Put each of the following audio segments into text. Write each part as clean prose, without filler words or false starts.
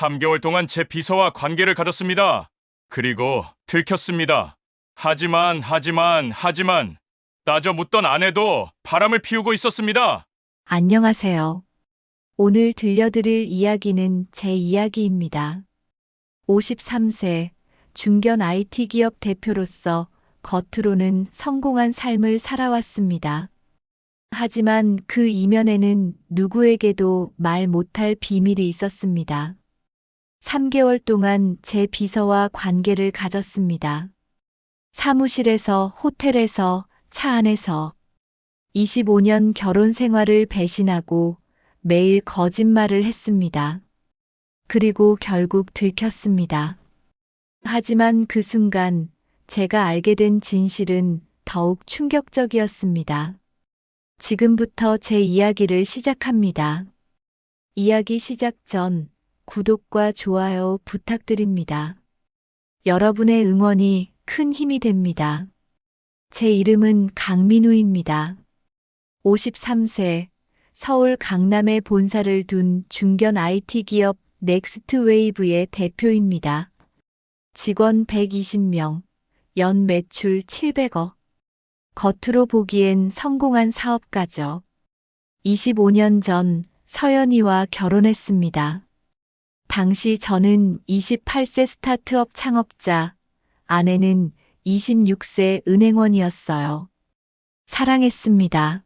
3개월 동안 제 비서와 관계를 가졌습니다. 그리고 들켰습니다. 하지만 따져 묻던 아내도 바람을 피우고 있었습니다. 안녕하세요. 오늘 들려드릴 이야기는 제 이야기입니다. 53세 중견 IT 기업 대표로서 겉으로는 성공한 삶을 살아왔습니다. 하지만 그 이면에는 누구에게도 말 못할 비밀이 있었습니다. 3개월 동안 제 비서와 관계를 가졌습니다. 사무실에서, 호텔에서, 차 안에서 25년 결혼 생활을 배신하고 매일 거짓말을 했습니다. 그리고 결국 들켰습니다. 하지만 그 순간 제가 알게 된 진실은 더욱 충격적이었습니다. 지금부터 제 이야기를 시작합니다. 이야기 시작 전 구독과 좋아요 부탁드립니다. 여러분의 응원이 큰 힘이 됩니다. 제 이름은 강민우입니다. 53세 서울 강남에 본사를 둔 중견 IT 기업 넥스트웨이브의 대표입니다. 직원 120명, 연 매출 700억. 겉으로 보기엔 성공한 사업가죠. 25년 전 서연이와 결혼했습니다. 당시 저는 28세 스타트업 창업자, 아내는 26세 은행원이었어요. 사랑했습니다.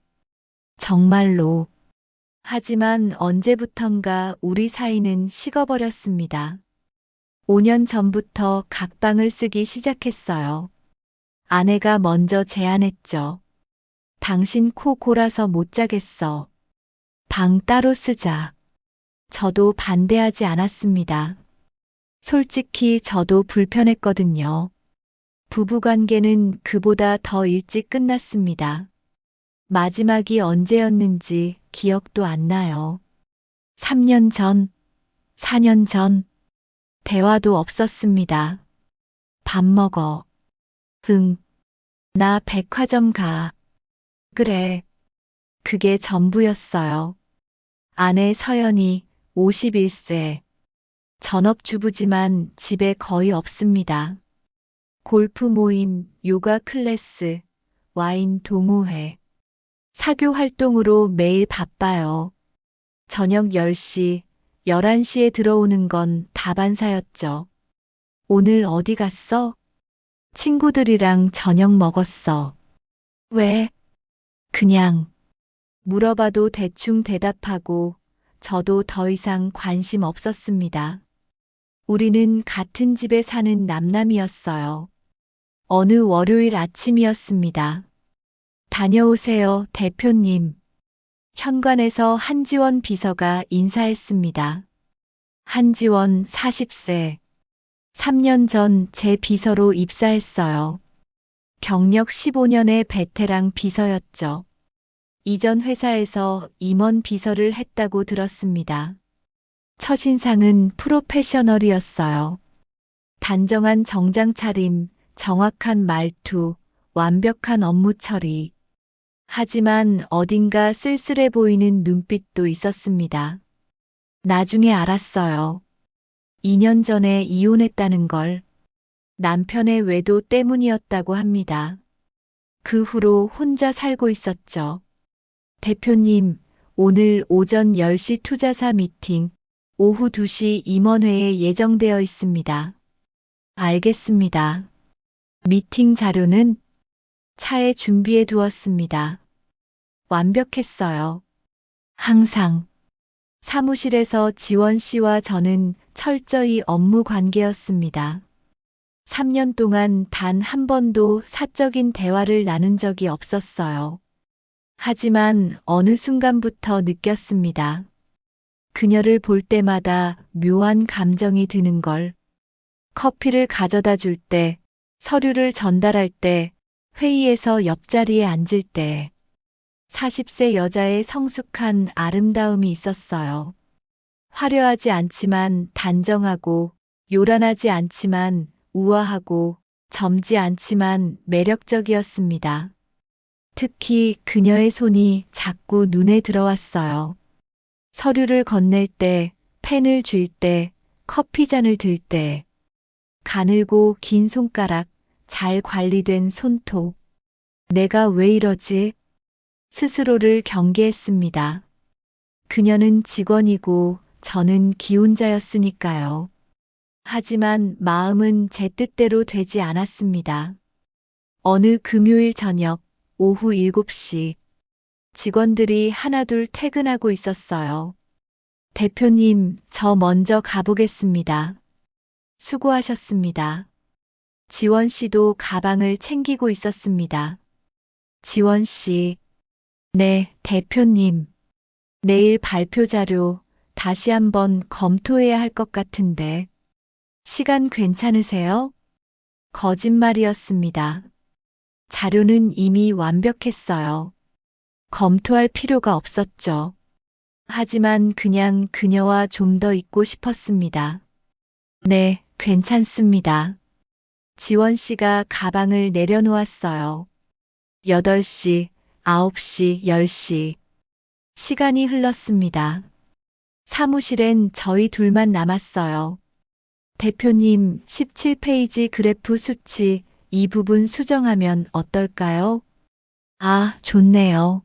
정말로. 하지만 언제부턴가 우리 사이는 식어버렸습니다. 5년 전부터 각방을 쓰기 시작했어요. 아내가 먼저 제안했죠. 당신 코 골아서 못 자겠어. 방 따로 쓰자. 저도 반대하지 않았습니다. 솔직히 저도 불편했거든요. 부부관계는 그보다 더 일찍 끝났습니다. 마지막이 언제였는지 기억도 안 나요. 3년 전, 4년 전, 대화도 없었습니다. 밥 먹어. 응. 나 백화점 가. 그래. 그게 전부였어요. 아내 서연이 51세. 전업주부지만 집에 거의 없습니다. 골프 모임, 요가 클래스, 와인 동호회. 사교 활동으로 매일 바빠요. 저녁 10시, 11시에 들어오는 건 다반사였죠. 오늘 어디 갔어? 친구들이랑 저녁 먹었어. 왜? 그냥. 물어봐도 대충 대답하고 저도 더 이상 관심 없었습니다. 우리는 같은 집에 사는 남남이었어요. 어느 월요일 아침이었습니다. 다녀오세요, 대표님. 현관에서 한지원 비서가 인사했습니다. 한지원 40세. 3년 전 제 비서로 입사했어요. 경력 15년의 베테랑 비서였죠. 이전 회사에서 임원 비서를 했다고 들었습니다. 첫인상은 프로페셔널이었어요. 단정한 정장 차림, 정확한 말투, 완벽한 업무 처리. 하지만 어딘가 쓸쓸해 보이는 눈빛도 있었습니다. 나중에 알았어요. 2년 전에 이혼했다는 걸. 남편의 외도 때문이었다고 합니다. 그 후로 혼자 살고 있었죠. 대표님, 오늘 오전 10시 투자사 미팅, 오후 2시 임원회에 예정되어 있습니다. 알겠습니다. 미팅 자료는 차에 준비해 두었습니다. 완벽했어요. 항상. 사무실에서 지원 씨와 저는 철저히 업무 관계였습니다. 3년 동안 단 한 번도 사적인 대화를 나눈 적이 없었어요. 하지만 어느 순간부터 느꼈습니다. 그녀를 볼 때마다 묘한 감정이 드는 걸. 커피를 가져다 줄 때, 서류를 전달할 때, 회의에서 옆자리에 앉을 때. 40세 여자의 성숙한 아름다움이 있었어요. 화려하지 않지만 단정하고, 요란하지 않지만 우아하고, 젊지 않지만 매력적이었습니다. 특히 그녀의 손이 자꾸 눈에 들어왔어요. 서류를 건넬 때, 펜을 쥘 때, 커피잔을 들 때, 가늘고 긴 손가락, 잘 관리된 손톱. 내가 왜 이러지? 스스로를 경계했습니다. 그녀는 직원이고 저는 기혼자였으니까요. 하지만 마음은 제 뜻대로 되지 않았습니다. 어느 금요일 저녁 오후 7시 직원들이 하나둘 퇴근하고 있었어요. 대표님, 저 먼저 가보겠습니다. 수고하셨습니다. 지원 씨도 가방을 챙기고 있었습니다. 지원 씨, 네, 대표님. 내일 발표 자료 다시 한번 검토해야 할 것 같은데. 시간 괜찮으세요? 거짓말이었습니다. 자료는 이미 완벽했어요. 검토할 필요가 없었죠. 하지만 그냥 그녀와 좀 더 있고 싶었습니다. 네, 괜찮습니다. 지원 씨가 가방을 내려놓았어요. 8시, 9시, 10시. 시간이 흘렀습니다. 사무실엔 저희 둘만 남았어요. 대표님, 17페이지 그래프 수치 이 부분 수정하면 어떨까요? 아, 좋네요.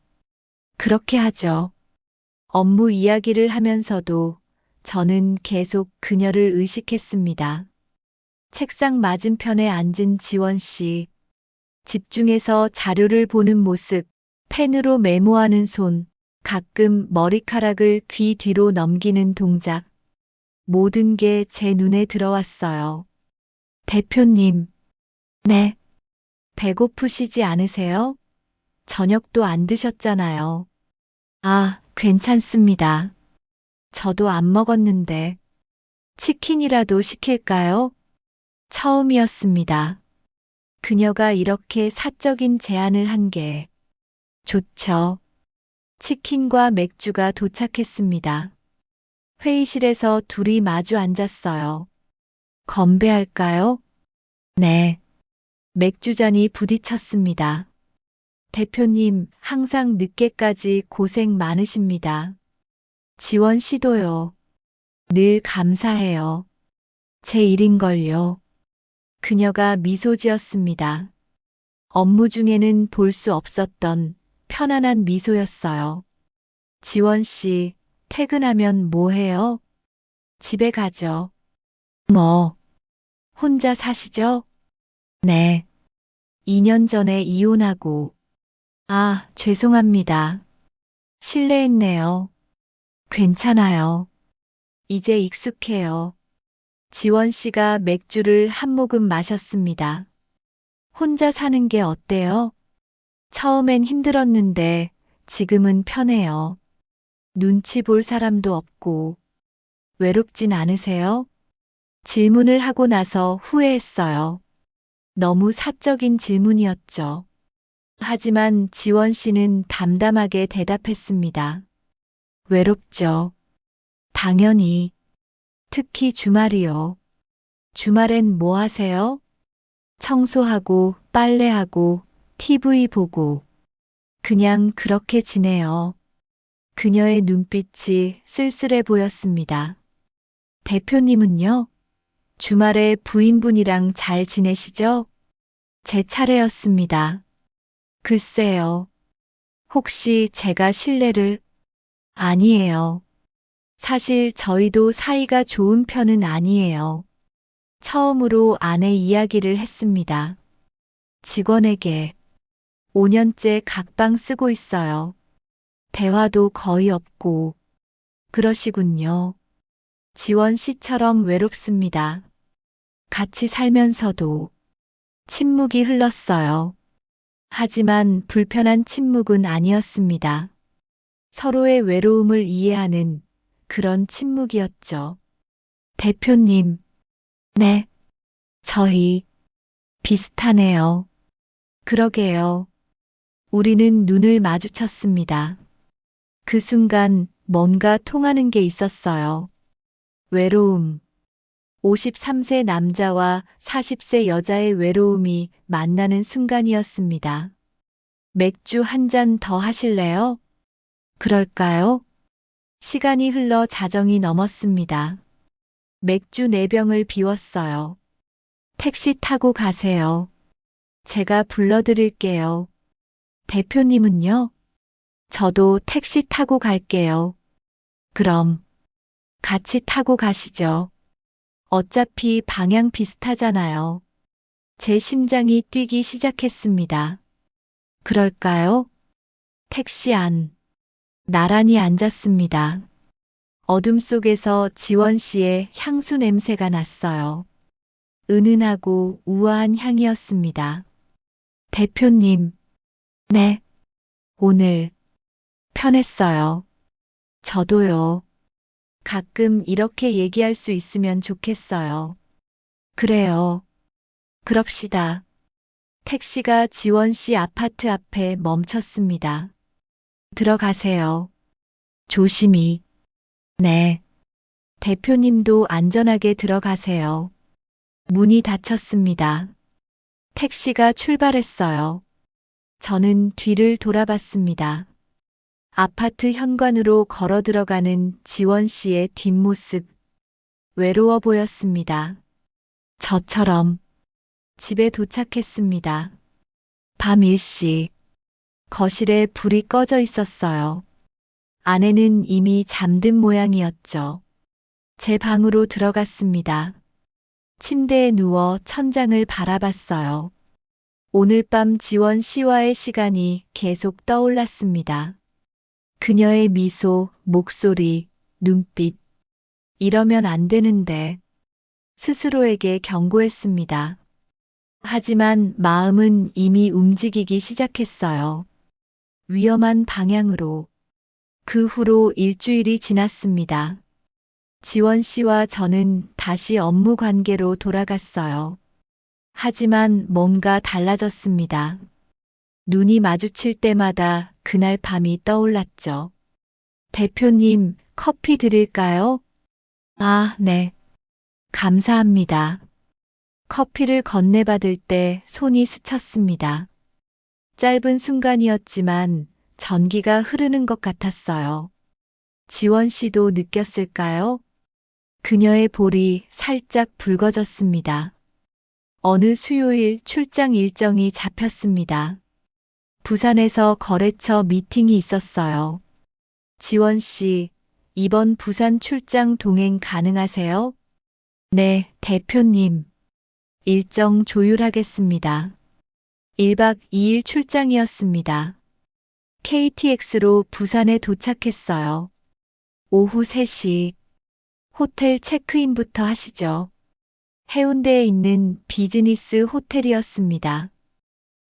그렇게 하죠. 업무 이야기를 하면서도 저는 계속 그녀를 의식했습니다. 책상 맞은편에 앉은 지원 씨. 집중해서 자료를 보는 모습, 펜으로 메모하는 손, 가끔 머리카락을 귀 뒤로 넘기는 동작. 모든 게 제 눈에 들어왔어요. 대표님. 네. 배고프시지 않으세요? 저녁도 안 드셨잖아요. 아, 괜찮습니다. 저도 안 먹었는데. 치킨이라도 시킬까요? 처음이었습니다. 그녀가 이렇게 사적인 제안을 한 게. 좋죠. 치킨과 맥주가 도착했습니다. 회의실에서 둘이 마주 앉았어요. 건배할까요? 네. 맥주잔이 부딪혔습니다. 대표님, 항상 늦게까지 고생 많으십니다. 지원 씨도요. 늘 감사해요. 제 일인걸요. 그녀가 미소 지었습니다. 업무 중에는 볼 수 없었던 편안한 미소였어요. 지원 씨, 퇴근하면 뭐 해요? 집에 가죠. 뭐, 혼자 사시죠? 네. 2년 전에 이혼하고. 아, 죄송합니다. 실례했네요. 괜찮아요. 이제 익숙해요. 지원 씨가 맥주를 한 모금 마셨습니다. 혼자 사는 게 어때요? 처음엔 힘들었는데 지금은 편해요. 눈치 볼 사람도 없고. 외롭진 않으세요? 질문을 하고 나서 후회했어요. 너무 사적인 질문이었죠. 하지만 지원 씨는 담담하게 대답했습니다. 외롭죠. 당연히. 특히 주말이요. 주말엔 뭐 하세요? 청소하고, 빨래하고, TV 보고. 그냥 그렇게 지내요. 그녀의 눈빛이 쓸쓸해 보였습니다. 대표님은요? 주말에 부인분이랑 잘 지내시죠? 제 차례였습니다. 글쎄요. 혹시 제가 실례를? 아니에요. 사실 저희도 사이가 좋은 편은 아니에요. 처음으로 아내 이야기를 했습니다. 직원에게 5년째 각방 쓰고 있어요. 대화도 거의 없고. 그러시군요. 지원 씨처럼 외롭습니다. 같이 살면서도 침묵이 흘렀어요. 하지만 불편한 침묵은 아니었습니다. 서로의 외로움을 이해하는 그런 침묵이었죠. 대표님. 네. 저희 비슷하네요. 그러게요. 우리는 눈을 마주쳤습니다. 그 순간 뭔가 통하는 게 있었어요. 외로움. 53세 남자와 40세 여자의 외로움이 만나는 순간이었습니다. 맥주 한 잔 더 하실래요? 그럴까요? 시간이 흘러 자정이 넘었습니다. 맥주 4병을 비웠어요. 택시 타고 가세요. 제가 불러드릴게요. 대표님은요? 저도 택시 타고 갈게요. 그럼 같이 타고 가시죠. 어차피 방향 비슷하잖아요. 제 심장이 뛰기 시작했습니다. 그럴까요? 택시 안. 나란히 앉았습니다. 어둠 속에서 지원 씨의 향수 냄새가 났어요. 은은하고 우아한 향이었습니다. 대표님. 네. 오늘 편했어요. 저도요. 가끔 이렇게 얘기할 수 있으면 좋겠어요. 그래요. 그럽시다. 택시가 지원 씨 아파트 앞에 멈췄습니다. 들어가세요. 조심히. 네. 대표님도 안전하게 들어가세요. 문이 닫혔습니다. 택시가 출발했어요. 저는 뒤를 돌아봤습니다. 아파트 현관으로 걸어 들어가는 지원 씨의 뒷모습. 외로워 보였습니다. 저처럼. 집에 도착했습니다. 밤 1시. 거실에 불이 꺼져 있었어요. 아내는 이미 잠든 모양이었죠. 제 방으로 들어갔습니다. 침대에 누워 천장을 바라봤어요. 오늘 밤 지원 씨와의 시간이 계속 떠올랐습니다. 그녀의 미소, 목소리, 눈빛. 이러면 안 되는데. 스스로에게 경고했습니다. 하지만 마음은 이미 움직이기 시작했어요. 위험한 방향으로. 그 후로 일주일이 지났습니다. 지원 씨와 저는 다시 업무 관계로 돌아갔어요. 하지만 뭔가 달라졌습니다. 눈이 마주칠 때마다 그날 밤이 떠올랐죠. 대표님, 커피 드릴까요? 아, 네. 감사합니다. 커피를 건네받을 때 손이 스쳤습니다. 짧은 순간이었지만 전기가 흐르는 것 같았어요. 지원 씨도 느꼈을까요? 그녀의 볼이 살짝 붉어졌습니다. 어느 수요일 출장 일정이 잡혔습니다. 부산에서 거래처 미팅이 있었어요. 지원 씨, 이번 부산 출장 동행 가능하세요? 네, 대표님. 일정 조율하겠습니다. 1박 2일 출장이었습니다. KTX로 부산에 도착했어요. 오후 3시. 호텔 체크인부터 하시죠. 해운대에 있는 비즈니스 호텔이었습니다.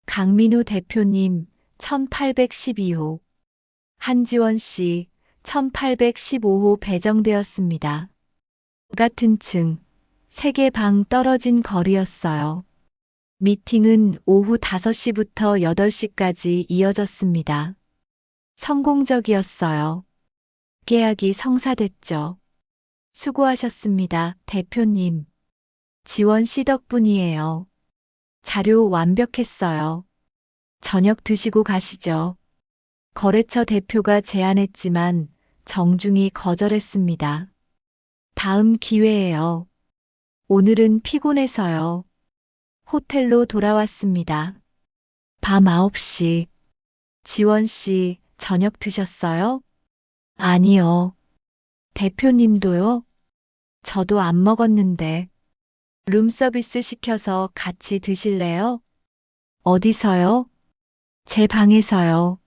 강민우 대표님 1812호, 한지원 씨 1815호 배정되었습니다. 같은 층, 3개 방 떨어진 거리였어요. 미팅은 오후 5시부터 8시까지 이어졌습니다. 성공적이었어요. 계약이 성사됐죠. 수고하셨습니다, 대표님. 지원 씨 덕분이에요. 자료 완벽했어요. 저녁 드시고 가시죠. 거래처 대표가 제안했지만 정중히 거절했습니다. 다음 기회에요. 오늘은 피곤해서요. 호텔로 돌아왔습니다. 밤 9시. 지원 씨, 저녁 드셨어요? 아니요. 대표님도요? 저도 안 먹었는데. 룸서비스 시켜서 같이 드실래요? 어디서요? 제 방에서요.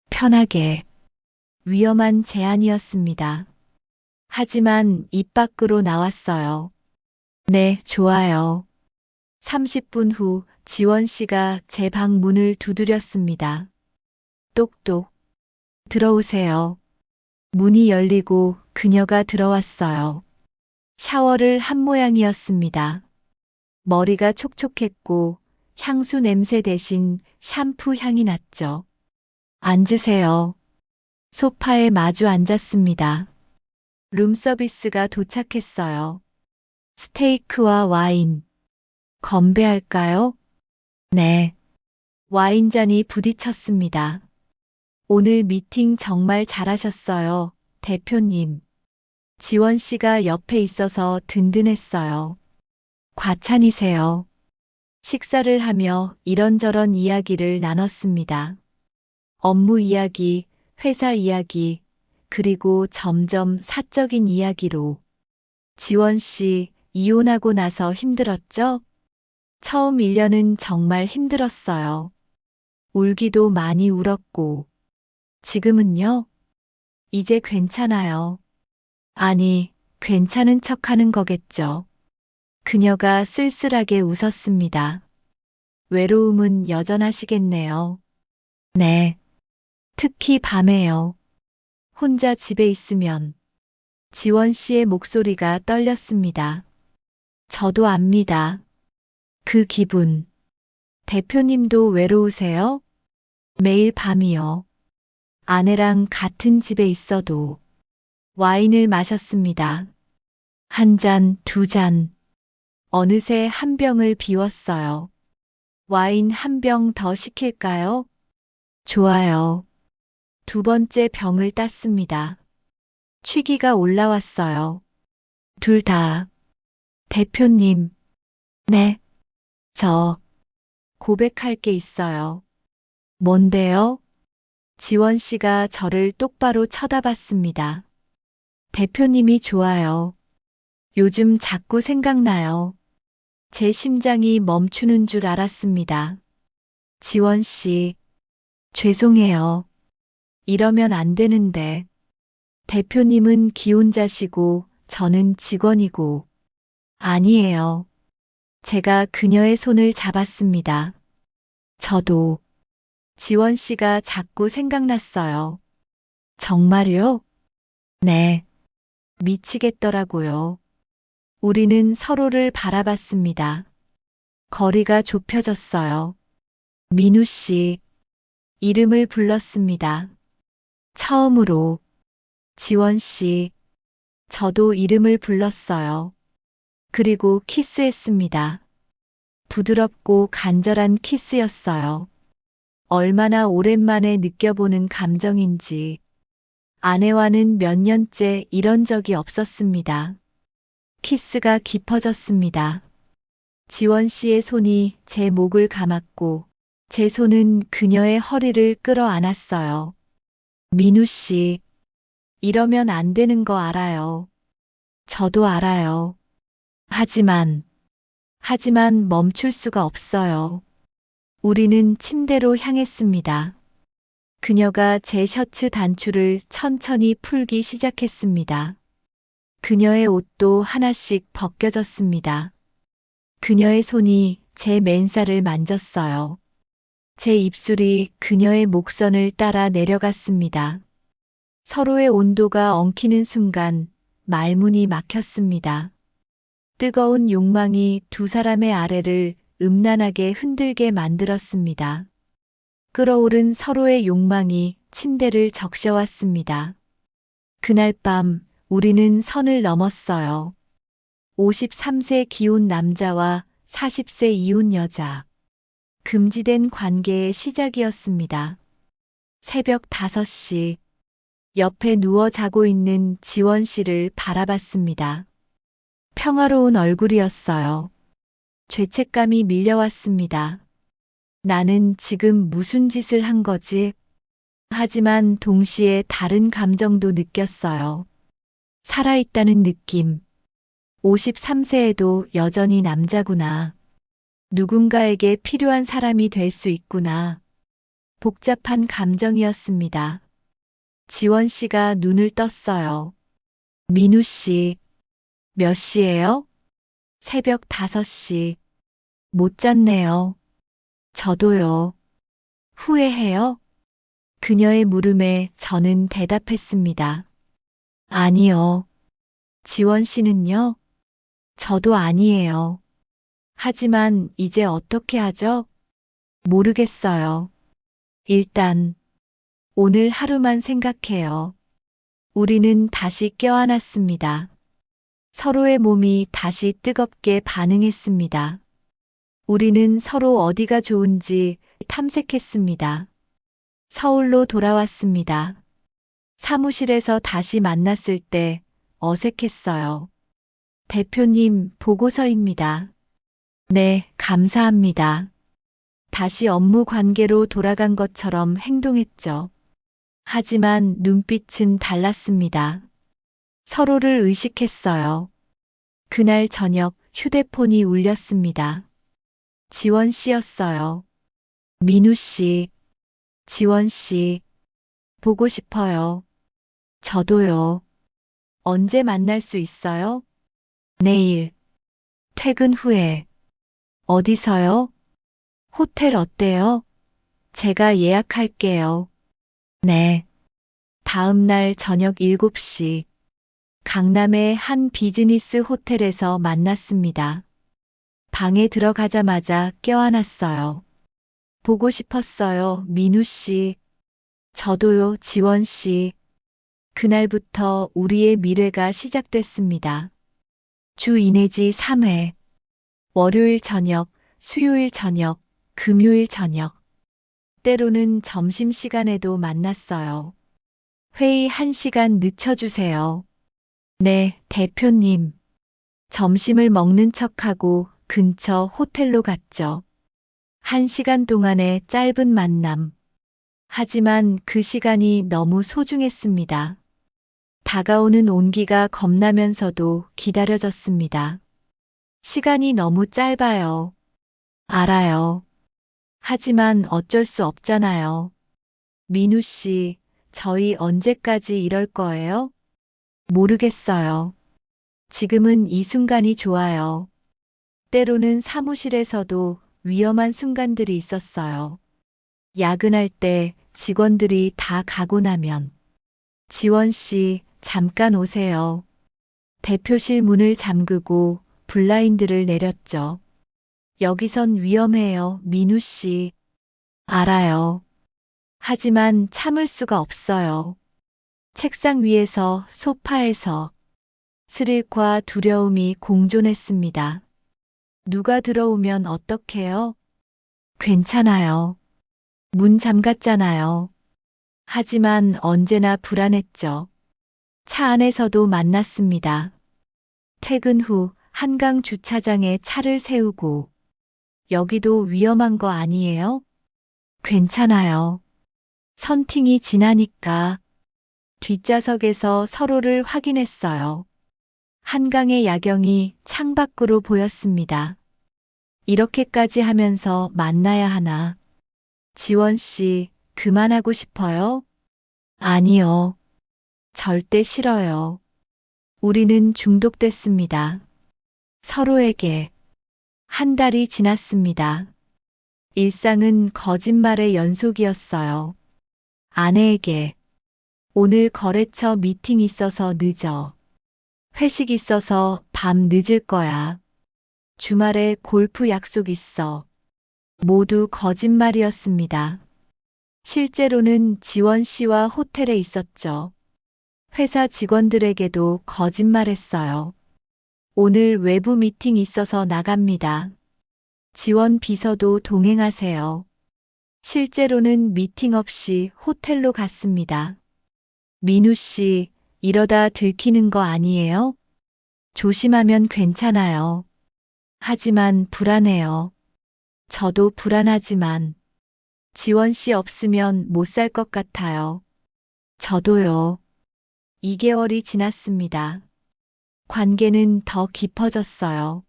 편하게. 위험한 제안이었습니다. 하지만 입 밖으로 나왔어요. 네, 좋아요. 30분 후 지원 씨가 제 방 문을 두드렸습니다. 똑똑. 들어오세요. 문이 열리고 그녀가 들어왔어요. 샤워를 한 모양이었습니다. 머리가 촉촉했고 향수 냄새 대신 샴푸 향이 났죠. 앉으세요. 소파에 마주 앉았습니다. 룸서비스가 도착했어요. 스테이크와 와인. 건배할까요? 네. 와인잔이 부딪혔습니다. 오늘 미팅 정말 잘하셨어요, 대표님. 지원 씨가 옆에 있어서 든든했어요. 과찬이세요. 식사를 하며 이런저런 이야기를 나눴습니다. 업무 이야기, 회사 이야기, 그리고 점점 사적인 이야기로. 지원 씨, 이혼하고 나서 힘들었죠? 처음 1년은 정말 힘들었어요. 울기도 많이 울었고. 지금은요? 이제 괜찮아요. 아니, 괜찮은 척 하는 거겠죠. 그녀가 쓸쓸하게 웃었습니다. 외로움은 여전하시겠네요. 네. 특히 밤에요. 혼자 집에 있으면. 지원 씨의 목소리가 떨렸습니다. 저도 압니다. 그 기분. 대표님도 외로우세요? 매일 밤이요. 아내랑 같은 집에 있어도. 와인을 마셨습니다. 한 잔, 두 잔. 어느새 한 병을 비웠어요. 와인 한 병 더 시킬까요? 좋아요. 두 번째 병을 땄습니다. 취기가 올라왔어요. 둘 다. 대표님. 네. 저 고백할 게 있어요. 뭔데요? 지원 씨가 저를 똑바로 쳐다봤습니다. 대표님이 좋아요. 요즘 자꾸 생각나요. 제 심장이 멈추는 줄 알았습니다. 지원 씨, 죄송해요. 이러면 안 되는데. 대표님은 기혼자시고 저는 직원이고. 아니에요. 제가 그녀의 손을 잡았습니다. 저도. 지원 씨가 자꾸 생각났어요. 정말요? 네. 미치겠더라고요. 우리는 서로를 바라봤습니다. 거리가 좁혀졌어요. 민우 씨, 이름을 불렀습니다. 처음으로. 지원 씨, 저도 이름을 불렀어요. 그리고 키스했습니다. 부드럽고 간절한 키스였어요. 얼마나 오랜만에 느껴보는 감정인지. 아내와는 몇 년째 이런 적이 없었습니다. 키스가 깊어졌습니다. 지원 씨의 손이 제 목을 감았고, 제 손은 그녀의 허리를 끌어안았어요. 민우 씨, 이러면 안 되는 거 알아요. 저도 알아요. 하지만 멈출 수가 없어요. 우리는 침대로 향했습니다. 그녀가 제 셔츠 단추를 천천히 풀기 시작했습니다. 그녀의 옷도 하나씩 벗겨졌습니다. 그녀의 손이 제 맨살을 만졌어요. 제 입술이 그녀의 목선을 따라 내려갔습니다. 서로의 온도가 엉키는 순간 말문이 막혔습니다. 뜨거운 욕망이 두 사람의 아래를 음란하게 흔들게 만들었습니다. 끓어오른 서로의 욕망이 침대를 적셔왔습니다. 그날 밤 우리는 선을 넘었어요. 53세 기혼 남자와 40세 이혼 여자. 금지된 관계의 시작이었습니다. 새벽 5시. 옆에 누워 자고 있는 지원 씨를 바라봤습니다. 평화로운 얼굴이었어요. 죄책감이 밀려왔습니다. 나는 지금 무슨 짓을 한 거지? 하지만 동시에 다른 감정도 느꼈어요. 살아있다는 느낌. 53세에도 여전히 남자구나. 누군가에게 필요한 사람이 될 수 있구나. 복잡한 감정이었습니다. 지원 씨가 눈을 떴어요. 민우 씨, 몇 시예요? 새벽 5시. 못 잤네요. 저도요. 후회해요? 그녀의 물음에 저는 대답했습니다. 아니요. 지원 씨는요? 저도 아니에요. 하지만 이제 어떻게 하죠? 모르겠어요. 일단 오늘 하루만 생각해요. 우리는 다시 껴안았습니다. 서로의 몸이 다시 뜨겁게 반응했습니다. 우리는 서로 어디가 좋은지 탐색했습니다. 서울로 돌아왔습니다. 사무실에서 다시 만났을 때 어색했어요. 대표님, 보고서입니다. 네, 감사합니다. 다시 업무 관계로 돌아간 것처럼 행동했죠. 하지만 눈빛은 달랐습니다. 서로를 의식했어요. 그날 저녁 휴대폰이 울렸습니다. 지원 씨였어요. 민우 씨, 지원 씨, 보고 싶어요. 저도요. 언제 만날 수 있어요? 내일. 퇴근 후에. 어디서요? 호텔 어때요? 제가 예약할게요. 네. 다음 날 저녁 7시. 강남의 한 비즈니스 호텔에서 만났습니다. 방에 들어가자마자 껴안았어요. 보고 싶었어요, 민우 씨. 저도요, 지원 씨. 그날부터 우리의 미래가 시작됐습니다. 주 2 내지 3회. 월요일 저녁, 수요일 저녁, 금요일 저녁. 때로는 점심시간에도 만났어요. 회의 1시간 늦춰주세요. 네, 대표님. 점심을 먹는 척하고 근처 호텔로 갔죠. 1시간 동안의 짧은 만남. 하지만 그 시간이 너무 소중했습니다. 다가오는 온기가 겁나면서도 기다려졌습니다. 시간이 너무 짧아요. 알아요. 하지만 어쩔 수 없잖아요. 민우 씨, 저희 언제까지 이럴 거예요? 모르겠어요. 지금은 이 순간이 좋아요. 때로는 사무실에서도 위험한 순간들이 있었어요. 야근할 때 직원들이 다 가고 나면 지원 씨, 잠깐 오세요. 대표실 문을 잠그고 블라인드를 내렸죠. 여기선 위험해요, 민우 씨. 알아요. 하지만 참을 수가 없어요. 책상 위에서, 소파에서 스릴과 두려움이 공존했습니다. 누가 들어오면 어떡해요? 괜찮아요. 문 잠갔잖아요. 하지만 언제나 불안했죠. 차 안에서도 만났습니다. 퇴근 후 한강 주차장에 차를 세우고 여기도 위험한 거 아니에요? 괜찮아요. 선팅이 지나니까 뒷좌석에서 서로를 확인했어요. 한강의 야경이 창밖으로 보였습니다. 이렇게까지 하면서 만나야 하나? 지원 씨, 그만하고 싶어요? 아니요. 절대 싫어요. 우리는 중독됐습니다. 서로에게. 한 달이 지났습니다. 일상은 거짓말의 연속이었어요. 아내에게. 오늘 거래처 미팅 있어서 늦어. 회식 있어서 밤 늦을 거야. 주말에 골프 약속 있어. 모두 거짓말이었습니다. 실제로는 지원 씨와 호텔에 있었죠. 회사 직원들에게도 거짓말했어요. 오늘 외부 미팅 있어서 나갑니다. 지원 비서도 동행하세요. 실제로는 미팅 없이 호텔로 갔습니다. 민우 씨, 이러다 들키는 거 아니에요? 조심하면 괜찮아요. 하지만 불안해요. 저도 불안하지만 지원 씨 없으면 못 살 것 같아요. 저도요. 2개월이 지났습니다. 관계는 더 깊어졌어요.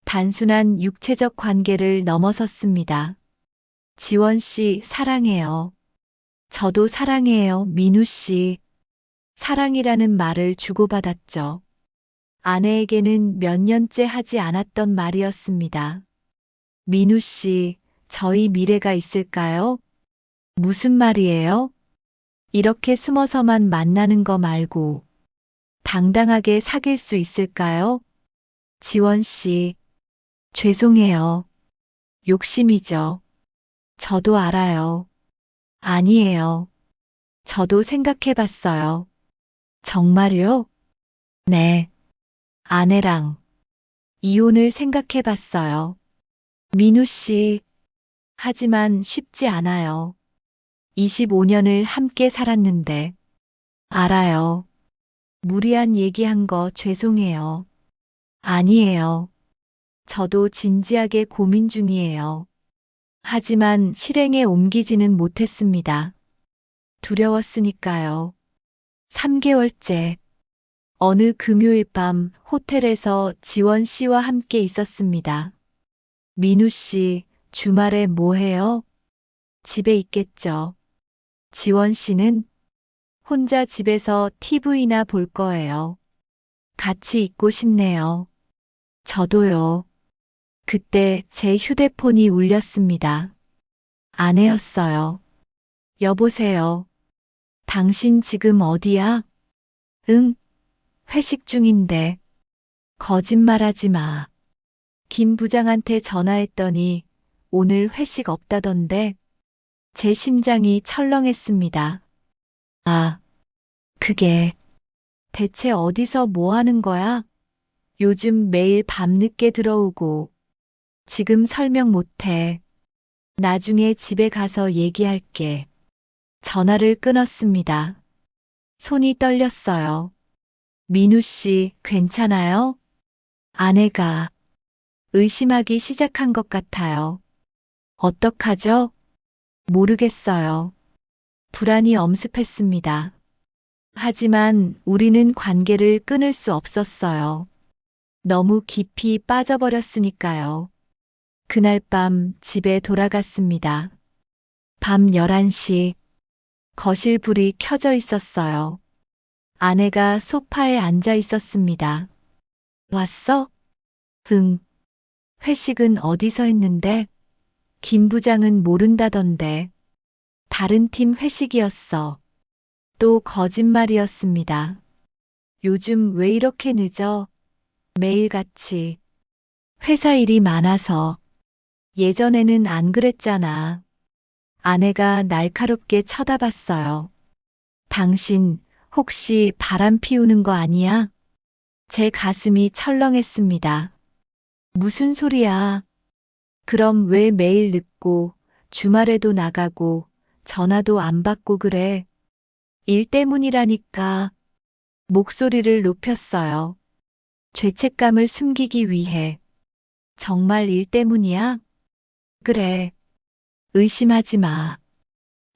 단순한 육체적 관계를 넘어섰습니다. 지원 씨 사랑해요. 저도 사랑해요, 민우 씨. 사랑이라는 말을 주고받았죠. 아내에게는 몇 년째 하지 않았던 말이었습니다. 민우 씨, 저희 미래가 있을까요? 무슨 말이에요? 이렇게 숨어서만 만나는 거 말고 당당하게 사귈 수 있을까요? 지원 씨, 죄송해요. 욕심이죠. 저도 알아요. 아니에요. 저도 생각해 봤어요. 정말요? 네. 아내랑 이혼을 생각해 봤어요. 민우 씨, 하지만 쉽지 않아요. 25년을 함께 살았는데. 알아요. 무리한 얘기한 거 죄송해요. 아니에요. 저도 진지하게 고민 중이에요. 하지만 실행에 옮기지는 못했습니다. 두려웠으니까요. 3개월째. 어느 금요일 밤 호텔에서 지원 씨와 함께 있었습니다. 민우 씨, 주말에 뭐 해요? 집에 있겠죠. 지원 씨는 혼자 집에서 TV나 볼 거예요. 같이 있고 싶네요. 저도요. 그때 제 휴대폰이 울렸습니다. 아내였어요. 여보세요. 당신 지금 어디야? 응, 회식 중인데. 거짓말하지 마. 김 부장한테 전화했더니 오늘 회식 없다던데. 제 심장이 철렁했습니다. 아, 그게 대체 어디서 뭐 하는 거야? 요즘 매일 밤늦게 들어오고. 지금 설명 못해. 나중에 집에 가서 얘기할게. 전화를 끊었습니다. 손이 떨렸어요. 민우 씨, 괜찮아요? 아내가 의심하기 시작한 것 같아요. 어떡하죠? 모르겠어요. 불안이 엄습했습니다. 하지만 우리는 관계를 끊을 수 없었어요. 너무 깊이 빠져버렸으니까요. 그날 밤 집에 돌아갔습니다. 밤 11시, 거실 불이 켜져 있었어요. 아내가 소파에 앉아 있었습니다. 왔어? 응. 회식은 어디서 했는데? 김 부장은 모른다던데. 다른 팀 회식이었어. 또 거짓말이었습니다. 요즘 왜 이렇게 늦어? 매일같이. 회사 일이 많아서. 예전에는 안 그랬잖아. 아내가 날카롭게 쳐다봤어요. 당신 혹시 바람 피우는 거 아니야? 제 가슴이 철렁했습니다. 무슨 소리야? 그럼 왜 매일 늦고 주말에도 나가고 전화도 안 받고 그래? 일 때문이라니까. 목소리를 높였어요. 죄책감을 숨기기 위해. 정말 일 때문이야? 그래. 의심하지 마.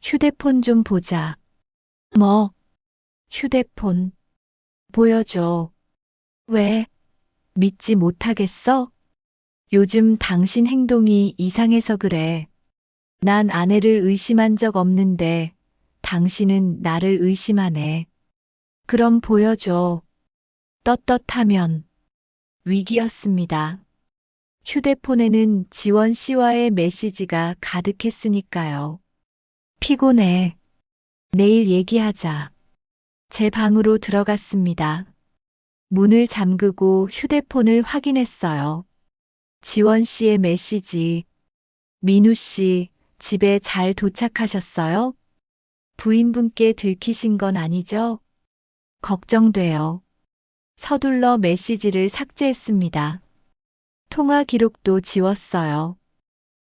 휴대폰 좀 보자. 뭐? 휴대폰. 보여줘. 왜? 믿지 못하겠어? 요즘 당신 행동이 이상해서 그래. 난 아내를 의심한 적 없는데 당신은 나를 의심하네. 그럼 보여줘. 떳떳하면. 위기였습니다. 휴대폰에는 지원 씨와의 메시지가 가득했으니까요. 피곤해. 내일 얘기하자. 제 방으로 들어갔습니다. 문을 잠그고 휴대폰을 확인했어요. 지원 씨의 메시지. 민우 씨, 집에 잘 도착하셨어요? 부인분께 들키신 건 아니죠? 걱정돼요. 서둘러 메시지를 삭제했습니다. 통화 기록도 지웠어요.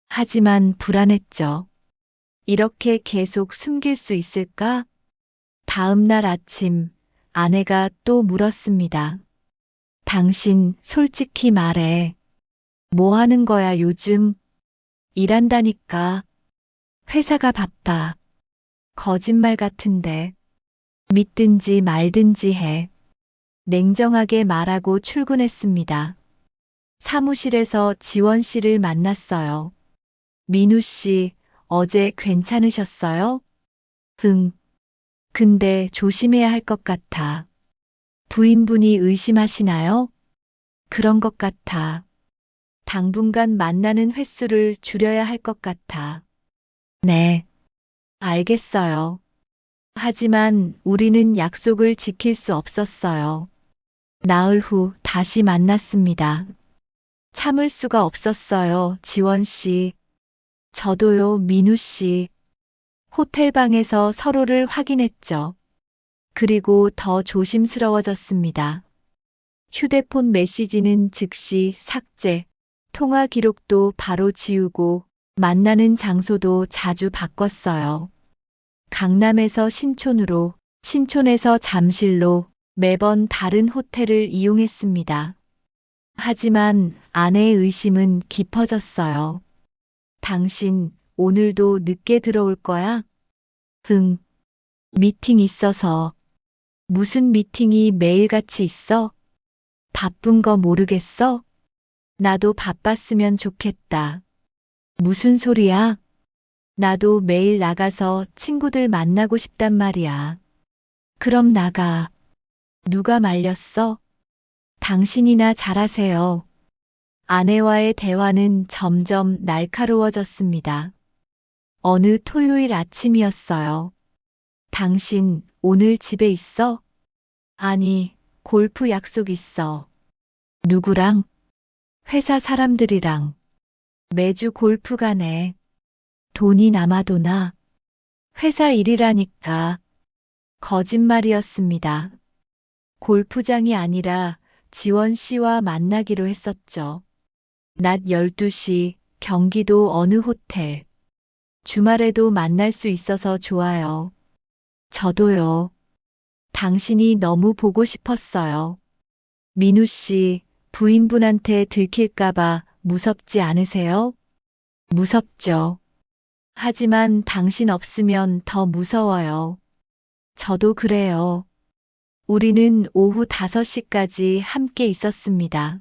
하지만 불안했죠. 이렇게 계속 숨길 수 있을까? 다음 날 아침, 아내가 또 물었습니다. 당신 솔직히 말해. 뭐 하는 거야 요즘? 일한다니까. 회사가 바빠. 거짓말 같은데. 믿든지 말든지 해. 냉정하게 말하고 출근했습니다. 사무실에서 지원 씨를 만났어요. 민우 씨, 어제 괜찮으셨어요? 응. 근데 조심해야 할 것 같아. 부인분이 의심하시나요? 그런 것 같아. 당분간 만나는 횟수를 줄여야 할 것 같아. 네. 알겠어요. 하지만 우리는 약속을 지킬 수 없었어요. 나흘 후 다시 만났습니다. 참을 수가 없었어요, 지원 씨. 저도요, 민우 씨. 호텔방에서 서로를 확인했죠. 그리고 더 조심스러워졌습니다. 휴대폰 메시지는 즉시 삭제, 통화 기록도 바로 지우고 만나는 장소도 자주 바꿨어요. 강남에서 신촌으로, 신촌에서 잠실로, 매번 다른 호텔을 이용했습니다. 하지만 아내의 의심은 깊어졌어요. 당신 오늘도 늦게 들어올 거야? 응. 미팅 있어서. 무슨 미팅이 매일같이 있어? 바쁜 거 모르겠어? 나도 바빴으면 좋겠다. 무슨 소리야? 나도 매일 나가서 친구들 만나고 싶단 말이야. 그럼 나가. 누가 말렸어? 당신이나 잘하세요. 아내와의 대화는 점점 날카로워졌습니다. 어느 토요일 아침이었어요. 당신 오늘 집에 있어? 아니, 골프 약속 있어. 누구랑? 회사 사람들이랑. 매주 골프 가네. 돈이 남아도 나. 회사 일이라니까. 거짓말이었습니다. 골프장이 아니라 지원 씨와 만나기로 했었죠. 낮 12시 경기도 어느 호텔. 주말에도 만날 수 있어서 좋아요. 저도요. 당신이 너무 보고 싶었어요. 민우 씨, 부인분한테 들킬까봐 무섭지 않으세요? 무섭죠. 하지만 당신 없으면 더 무서워요. 저도 그래요. 우리는 오후 5시까지 함께 있었습니다.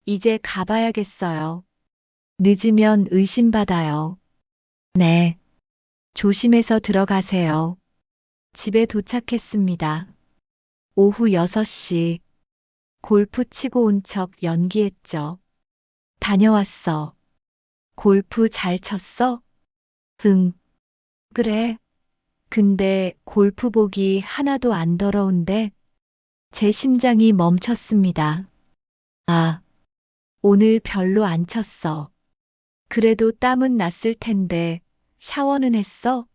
이제 가봐야겠어요. 늦으면 의심받아요. 네. 조심해서 들어가세요. 집에 도착했습니다. 오후 6시. 골프 치고 온 척 연기했죠. 다녀왔어. 골프 잘 쳤어? 응. 그래. 근데 골프복이 하나도 안 더러운데? 제 심장이 멈췄습니다. 아, 오늘 별로 안 쳤어. 그래도 땀은 났을 텐데 샤워는 했어?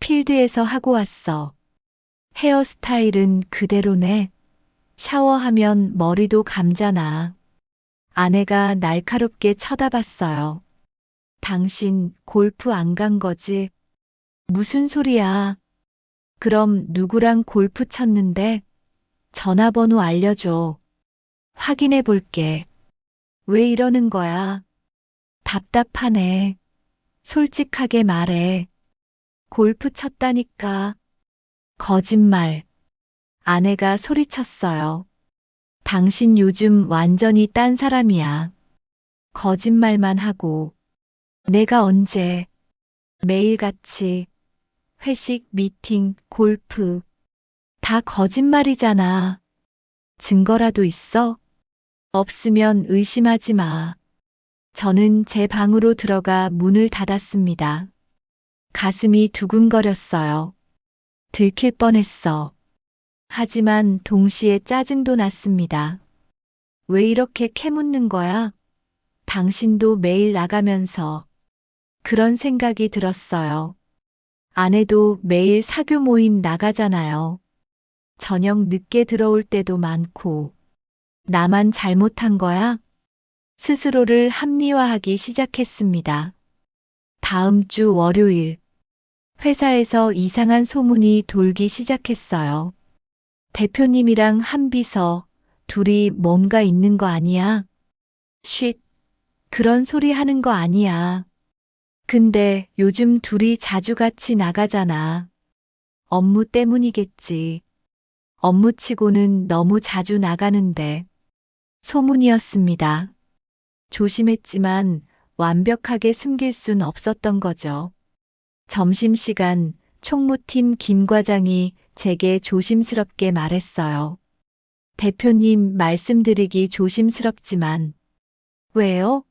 필드에서 하고 왔어. 헤어스타일은 그대로네. 샤워하면 머리도 감잖아. 아내가 날카롭게 쳐다봤어요. 당신 골프 안 간 거지? 무슨 소리야? 그럼 누구랑 골프 쳤는데? 전화번호 알려줘. 확인해 볼게. 왜 이러는 거야? 답답하네. 솔직하게 말해. 골프 쳤다니까. 거짓말. 아내가 소리쳤어요. 당신 요즘 완전히 딴 사람이야. 거짓말만 하고. 내가 언제? 매일같이. 회식, 미팅, 골프. 다 거짓말이잖아. 증거라도 있어? 없으면 의심하지 마. 저는 제 방으로 들어가 문을 닫았습니다. 가슴이 두근거렸어요. 들킬 뻔했어. 하지만 동시에 짜증도 났습니다. 왜 이렇게 캐묻는 거야? 당신도 매일 나가면서. 그런 생각이 들었어요. 아내도 매일 사교 모임 나가잖아요. 저녁 늦게 들어올 때도 많고. 나만 잘못한 거야? 스스로를 합리화하기 시작했습니다. 다음 주 월요일. 회사에서 이상한 소문이 돌기 시작했어요. 대표님이랑 한 비서, 둘이 뭔가 있는 거 아니야? 쉿. 그런 소리 하는 거 아니야. 근데 요즘 둘이 자주 같이 나가잖아. 업무 때문이겠지. 업무치고는 너무 자주 나가는데. 소문이었습니다. 조심했지만 완벽하게 숨길 순 없었던 거죠. 점심시간 총무팀 김 과장이 제게 조심스럽게 말했어요. 대표님 말씀드리기 조심스럽지만. 왜요?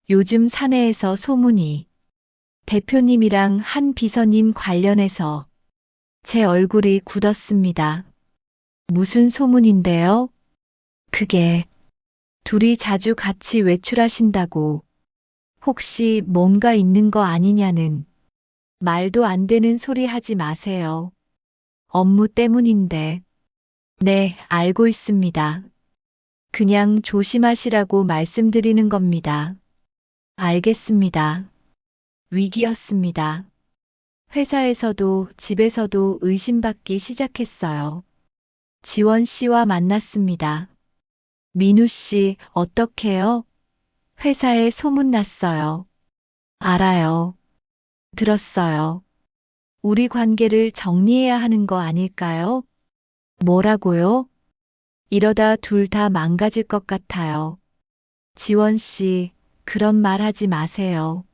요즘 사내에서 소문이. 대표님이랑 한 비서님 관련해서. 제 얼굴이 굳었습니다. 무슨 소문인데요? 그게 둘이 자주 같이 외출하신다고. 혹시 뭔가 있는 거 아니냐는. 말도 안 되는 소리 하지 마세요. 업무 때문인데. 네, 알고 있습니다. 그냥 조심하시라고 말씀드리는 겁니다. 알겠습니다. 위기였습니다. 회사에서도 집에서도 의심받기 시작했어요. 지원 씨와 만났습니다. 민우 씨, 어떡해요? 회사에 소문났어요. 알아요. 들었어요. 우리 관계를 정리해야 하는 거 아닐까요? 뭐라고요? 이러다 둘 다 망가질 것 같아요. 지원 씨, 그런 말 하지 마세요.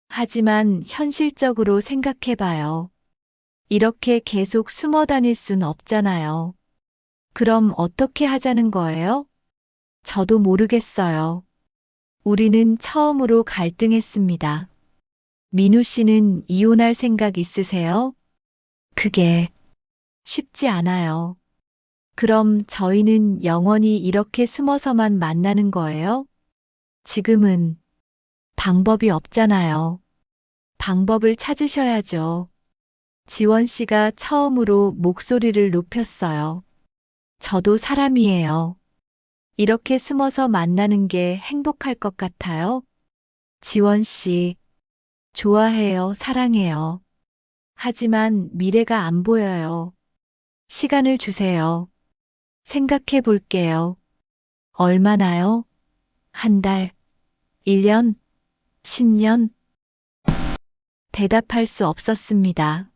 하지만 현실적으로 생각해봐요. 이렇게 계속 숨어 다닐 순 없잖아요. 그럼 어떻게 하자는 거예요? 저도 모르겠어요. 우리는 처음으로 갈등했습니다. 민우 씨는 이혼할 생각 있으세요? 그게 쉽지 않아요. 그럼 저희는 영원히 이렇게 숨어서만 만나는 거예요? 지금은 방법이 없잖아요. 방법을 찾으셔야죠. 지원 씨가 처음으로 목소리를 높였어요. 저도 사람이에요. 이렇게 숨어서 만나는 게 행복할 것 같아요? 지원 씨, 좋아해요, 사랑해요. 하지만 미래가 안 보여요. 시간을 주세요. 생각해 볼게요. 얼마나요? 한 달, 1년, 10년? 대답할 수 없었습니다.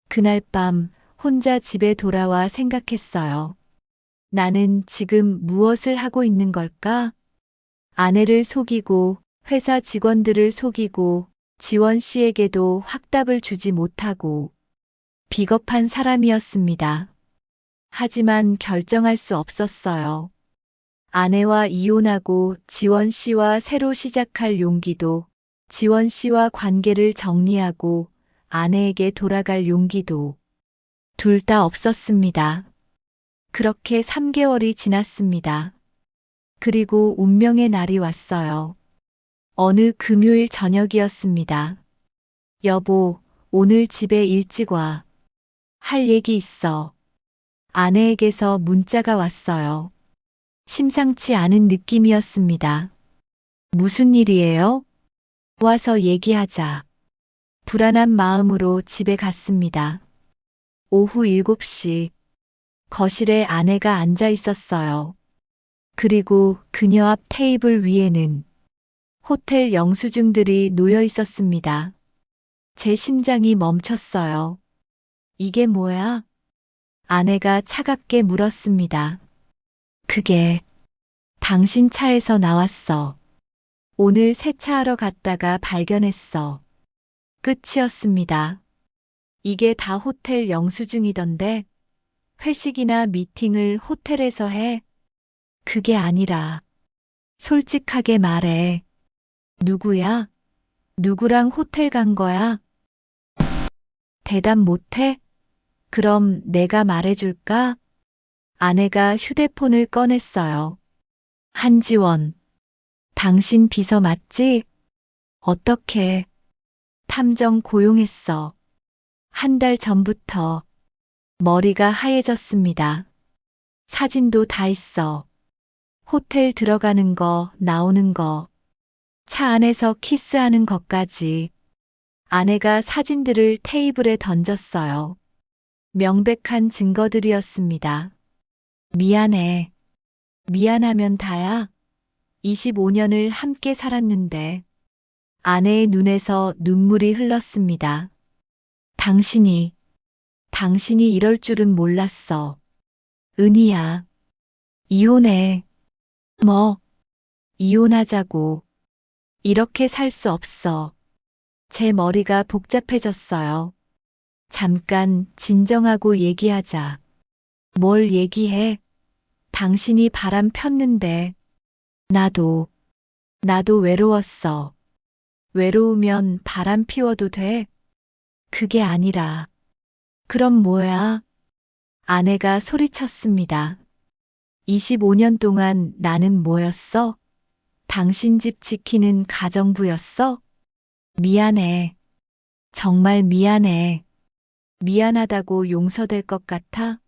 그날 밤 혼자 집에 돌아와 생각했어요. 나는 지금 무엇을 하고 있는 걸까? 아내를 속이고 회사 직원들을 속이고 지원 씨에게도 확답을 주지 못하고 비겁한 사람이었습니다. 하지만 결정할 수 없었어요. 아내와 이혼하고 지원 씨와 새로 시작할 용기도, 지원 씨와 관계를 정리하고 아내에게 돌아갈 용기도 둘 다 없었습니다. 그렇게 3개월이 지났습니다. 그리고 운명의 날이 왔어요. 어느 금요일 저녁이었습니다. 여보, 오늘 집에 일찍 와. 할 얘기 있어. 아내에게서 문자가 왔어요. 심상치 않은 느낌이었습니다. 무슨 일이에요? 와서 얘기하자. 불안한 마음으로 집에 갔습니다. 오후 7시, 거실에 아내가 앉아 있었어요. 그리고 그녀 앞 테이블 위에는 호텔 영수증들이 놓여 있었습니다. 제 심장이 멈췄어요. 이게 뭐야? 아내가 차갑게 물었습니다. 그게 당신 차에서 나왔어. 오늘 세차하러 갔다가 발견했어. 끝이었습니다. 이게 다 호텔 영수증이던데 회식이나 미팅을 호텔에서 해? 그게 아니라 솔직하게 말해. 누구야? 누구랑 호텔 간 거야? 대답 못해? 그럼 내가 말해줄까? 아내가 휴대폰을 꺼냈어요. 한지원, 당신 비서 맞지? 어떻게? 탐정 고용했어. 한 달 전부터 머리가 하얘졌습니다. 사진도 다 있어. 호텔 들어가는 거, 나오는 거, 차 안에서 키스하는 것까지. 아내가 사진들을 테이블에 던졌어요. 명백한 증거들이었습니다. 미안해. 미안하면 다야. 25년을 함께 살았는데. 아내의 눈에서 눈물이 흘렀습니다. 당신이 이럴 줄은 몰랐어. 은희야. 이혼해. 뭐, 이혼하자고. 이렇게 살 수 없어. 제 머리가 복잡해졌어요. 잠깐 진정하고 얘기하자. 뭘 얘기해? 당신이 바람 폈는데. 나도 외로웠어. 외로우면 바람 피워도 돼? 그게 아니라. 그럼 뭐야? 아내가 소리쳤습니다. 25년 동안 나는 뭐였어? 당신 집 지키는 가정부였어? 미안해. 정말 미안해. 미안하다고 용서될 것 같아?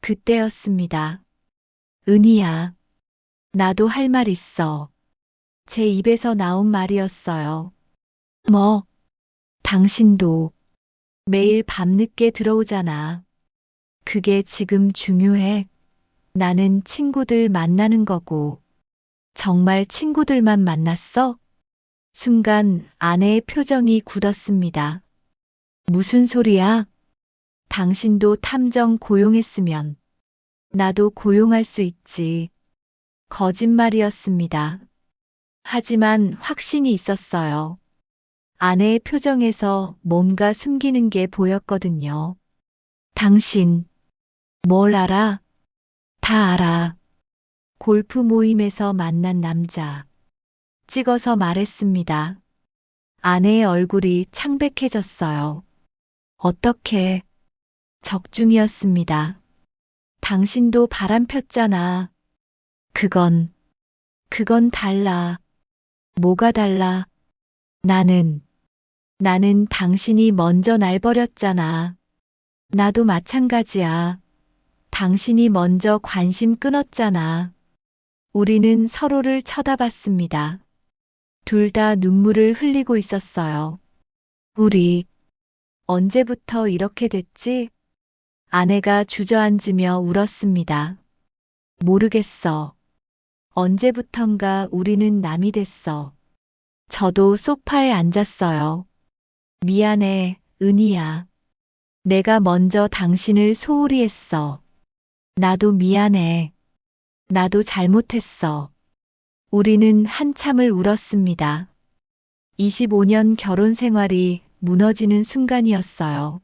그때였습니다. 은희야. 나도 할 말 있어. 제 입에서 나온 말이었어요. 뭐? 당신도 매일 밤늦게 들어오잖아. 그게 지금 중요해. 나는 친구들 만나는 거고. 정말 친구들만 만났어? 순간 아내의 표정이 굳었습니다. 무슨 소리야? 당신도 탐정 고용했으면 나도 고용할 수 있지. 거짓말이었습니다. 하지만 확신이 있었어요. 아내의 표정에서 뭔가 숨기는 게 보였거든요. 당신, 뭘 알아? 다 알아. 골프 모임에서 만난 남자. 찍어서 말했습니다. 아내의 얼굴이 창백해졌어요. 어떻게? 적중이었습니다. 당신도 바람 폈잖아. 그건 달라. 뭐가 달라? 나는 당신이 먼저 날 버렸잖아. 나도 마찬가지야. 당신이 먼저 관심 끊었잖아. 우리는 서로를 쳐다봤습니다. 둘 다 눈물을 흘리고 있었어요. 우리 언제부터 이렇게 됐지? 아내가 주저앉으며 울었습니다. 모르겠어. 언제부턴가 우리는 남이 됐어. 저도 소파에 앉았어요. 미안해, 은희야. 내가 먼저 당신을 소홀히 했어. 나도 미안해. 나도 잘못했어. 우리는 한참을 울었습니다. 25년 결혼 생활이 무너지는 순간이었어요.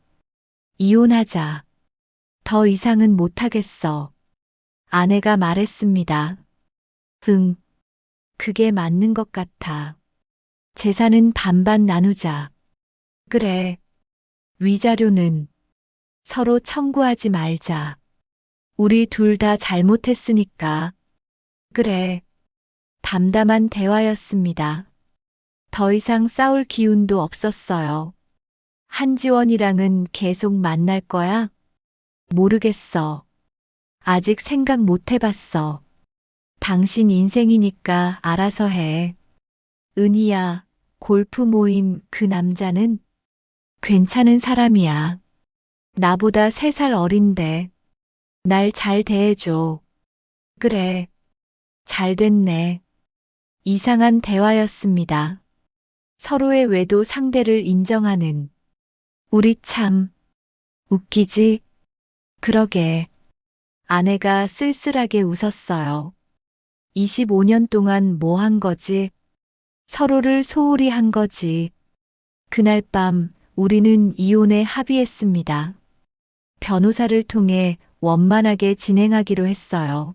이혼하자. 더 이상은 못하겠어. 아내가 말했습니다. 응, 그게 맞는 것 같아. 재산은 반반 나누자. 그래. 위자료는 서로 청구하지 말자. 우리 둘 다 잘못했으니까. 그래. 담담한 대화였습니다. 더 이상 싸울 기운도 없었어요. 한지원이랑은 계속 만날 거야? 모르겠어. 아직 생각 못 해봤어. 당신 인생이니까 알아서 해. 은희야, 골프 모임 그 남자는 괜찮은 사람이야. 나보다 3살 어린데 날 잘 대해줘. 그래, 잘 됐네. 이상한 대화였습니다. 서로의 외도 상대를 인정하는. 우리 참 웃기지? 그러게. 아내가 쓸쓸하게 웃었어요. 25년 동안 뭐 한 거지? 서로를 소홀히 한 거지. 그날 밤 우리는 이혼에 합의했습니다. 변호사를 통해 원만하게 진행하기로 했어요.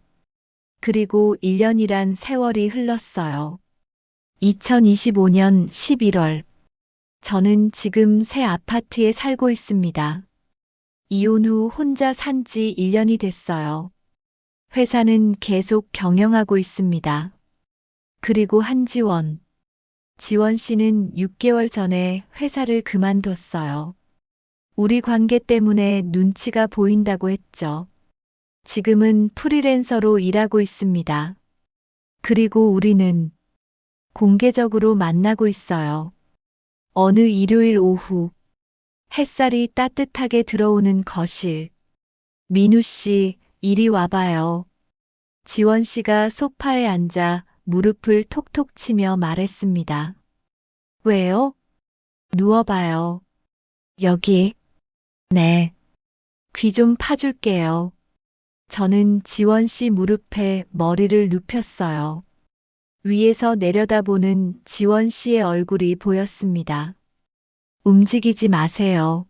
그리고 1년이란 세월이 흘렀어요. 2025년 11월. 저는 지금 새 아파트에 살고 있습니다. 이혼 후 혼자 산 지 1년이 됐어요. 회사는 계속 경영하고 있습니다. 그리고 한지원. 지원 씨는 6개월 전에 회사를 그만뒀어요. 우리 관계 때문에 눈치가 보인다고 했죠. 지금은 프리랜서로 일하고 있습니다. 그리고 우리는 공개적으로 만나고 있어요. 어느 일요일 오후, 햇살이 따뜻하게 들어오는 거실. 민우 씨, 이리 와봐요. 지원 씨가 소파에 앉아 무릎을 톡톡 치며 말했습니다. 왜요? 누워봐요. 여기. 네. 귀 좀 파줄게요. 저는 지원 씨 무릎에 머리를 눕혔어요. 위에서 내려다보는 지원 씨의 얼굴이 보였습니다. 움직이지 마세요.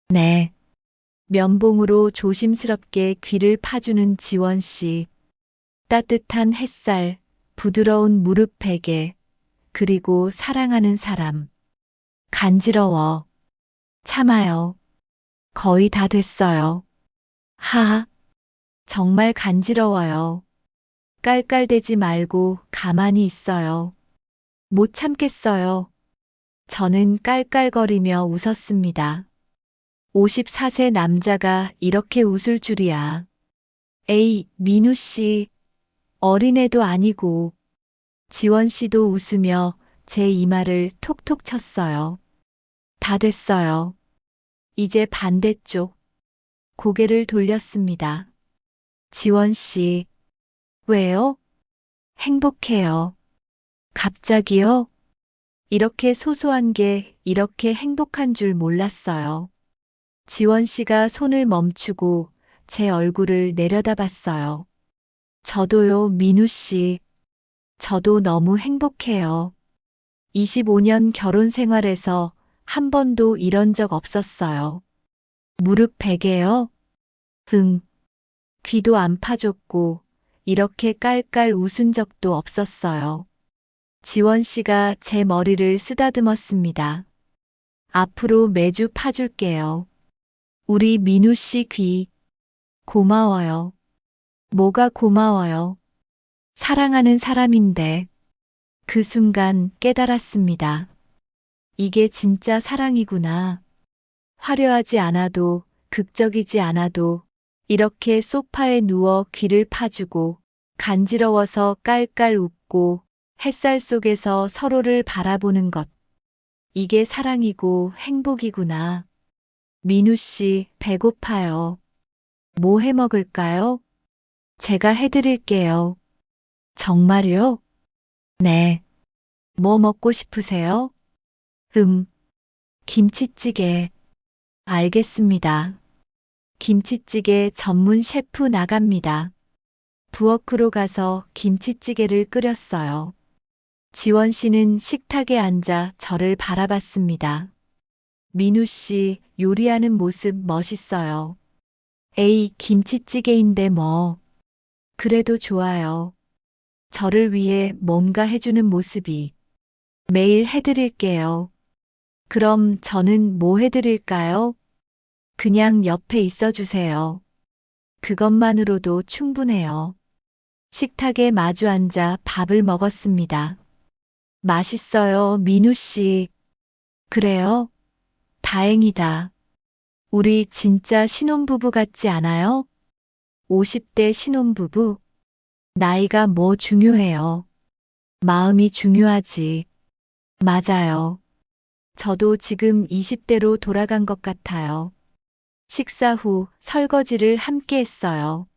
네. 면봉으로 조심스럽게 귀를 파주는 지원 씨. 따뜻한 햇살, 부드러운 무릎 베개, 그리고 사랑하는 사람. 간지러워. 참아요. 거의 다 됐어요. 하하. 정말 간지러워요. 깔깔대지 말고 가만히 있어요. 못 참겠어요. 저는 깔깔거리며 웃었습니다. 54세 남자가 이렇게 웃을 줄이야. 에이, 민우 씨. 어린애도 아니고. 지원 씨도 웃으며 제 이마를 톡톡 쳤어요. 다 됐어요. 이제 반대쪽. 고개를 돌렸습니다. 지원 씨, 왜요? 행복해요. 갑자기요? 이렇게 소소한 게 이렇게 행복한 줄 몰랐어요. 지원 씨가 손을 멈추고 제 얼굴을 내려다봤어요. 저도요, 민우 씨. 저도 너무 행복해요. 25년 결혼 생활에서 한 번도 이런 적 없었어요. 무릎 베개요? 응. 귀도 안 파줬고, 이렇게 깔깔 웃은 적도 없었어요. 지원 씨가 제 머리를 쓰다듬었습니다. 앞으로 매주 파줄게요. 우리 민우 씨 귀. 고마워요. 뭐가 고마워요? 사랑하는 사람인데. 그 순간 깨달았습니다. 이게 진짜 사랑이구나. 화려하지 않아도, 극적이지 않아도, 이렇게 소파에 누워 귀를 파주고, 간지러워서 깔깔 웃고, 햇살 속에서 서로를 바라보는 것. 이게 사랑이고 행복이구나. 민우 씨, 배고파요. 뭐 해 먹을까요? 제가 해드릴게요. 정말요? 네. 뭐 먹고 싶으세요? 김치찌개. 알겠습니다. 김치찌개 전문 셰프 나갑니다. 부엌으로 가서 김치찌개를 끓였어요. 지원 씨는 식탁에 앉아 저를 바라봤습니다. 민우 씨, 요리하는 모습 멋있어요. 에이, 김치찌개인데 뭐. 그래도 좋아요. 저를 위해 뭔가 해주는 모습이. 매일 해드릴게요. 그럼 저는 뭐 해드릴까요? 그냥 옆에 있어 주세요. 그것만으로도 충분해요. 식탁에 마주 앉아 밥을 먹었습니다. 맛있어요, 민우 씨. 그래요? 다행이다. 우리 진짜 신혼부부 같지 않아요? 50대 신혼부부? 나이가 뭐 중요해요. 마음이 중요하지. 맞아요. 저도 지금 20대로 돌아간 것 같아요. 식사 후 설거지를 함께 했어요.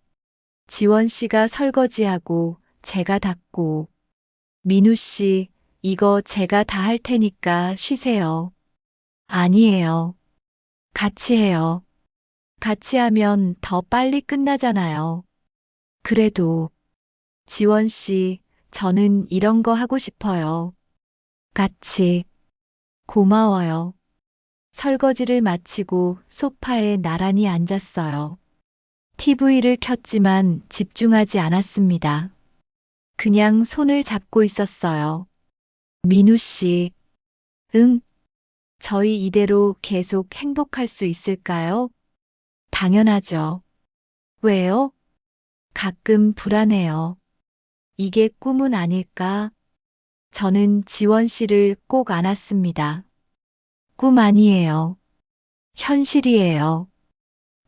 지원 씨가 설거지하고 제가 닦고. 민우 씨, 이거 제가 다 할 테니까 쉬세요. 아니에요. 같이 해요. 같이 하면 더 빨리 끝나잖아요. 그래도, 지원 씨, 저는 이런 거 하고 싶어요. 같이. 고마워요. 설거지를 마치고 소파에 나란히 앉았어요. TV를 켰지만 집중하지 않았습니다. 그냥 손을 잡고 있었어요. 민우 씨, 응? 저희 이대로 계속 행복할 수 있을까요? 당연하죠. 왜요? 가끔 불안해요. 이게 꿈은 아닐까? 저는 지원 씨를 꼭 안았습니다. 꿈 아니에요. 현실이에요.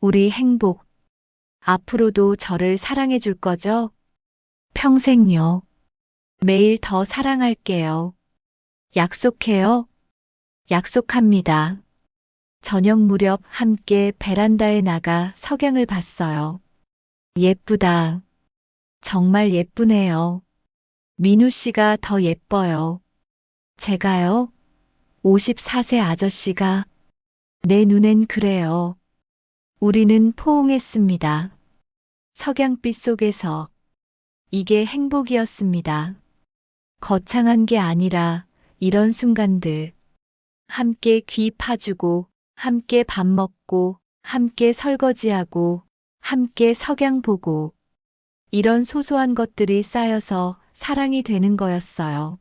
우리 행복. 앞으로도 저를 사랑해 줄 거죠? 평생요. 매일 더 사랑할게요. 약속해요? 약속합니다. 저녁 무렵 함께 베란다에 나가 석양을 봤어요. 예쁘다. 정말 예쁘네요. 민우 씨가 더 예뻐요. 제가요? 54세 아저씨가 내 눈엔 그래요. 우리는 포옹했습니다. 석양빛 속에서 이게 행복이었습니다. 거창한 게 아니라 이런 순간들. 함께 귀 파주고, 함께 밥 먹고, 함께 설거지하고, 함께 석양 보고. 이런 소소한 것들이 쌓여서 사랑이 되는 거였어요.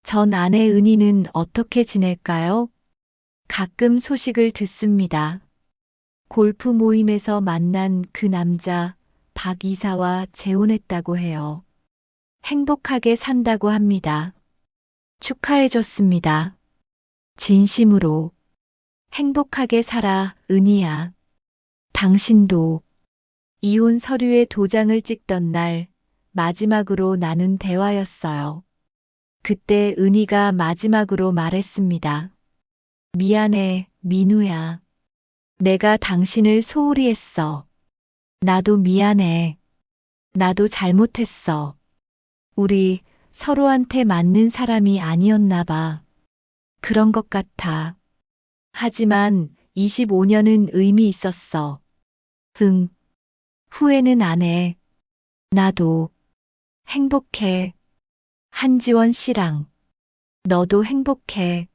전 아내 은희는 어떻게 지낼까요? 가끔 소식을 듣습니다. 골프 모임에서 만난 그 남자, 박 이사와 재혼했다고 해요. 행복하게 산다고 합니다. 축하해줬습니다. 진심으로. 행복하게 살아, 은희야. 당신도. 이혼 서류에 도장을 찍던 날, 마지막으로 나눈 대화였어요. 그때 은희가 마지막으로 말했습니다. 미안해, 민우야. 내가 당신을 소홀히 했어. 나도 미안해. 나도 잘못했어. 우리 서로한테 맞는 사람이 아니었나 봐. 그런 것 같아. 하지만 25년은 의미 있었어. 응. 후회는 안 해. 나도 행복해. 한지원 씨랑. 너도 행복해.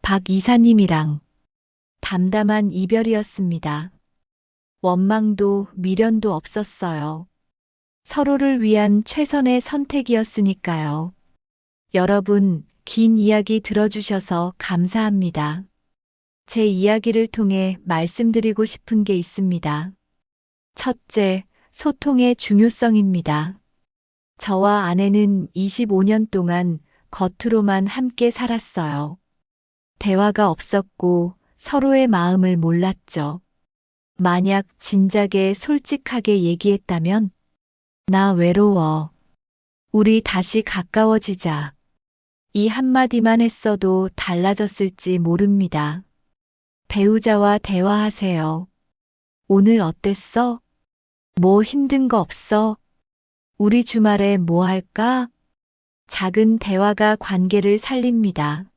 박 이사님이랑. 담담한 이별이었습니다. 원망도 미련도 없었어요. 서로를 위한 최선의 선택이었으니까요. 여러분, 긴 이야기 들어주셔서 감사합니다. 제 이야기를 통해 말씀드리고 싶은 게 있습니다. 첫째, 소통의 중요성입니다. 저와 아내는 25년 동안 겉으로만 함께 살았어요. 대화가 없었고 서로의 마음을 몰랐죠. 만약 진작에 솔직하게 얘기했다면, 나 외로워. 우리 다시 가까워지자. 이 한마디만 했어도 달라졌을지 모릅니다. 배우자와 대화하세요. 오늘 어땠어? 뭐 힘든 거 없어? 우리 주말에 뭐 할까? 작은 대화가 관계를 살립니다.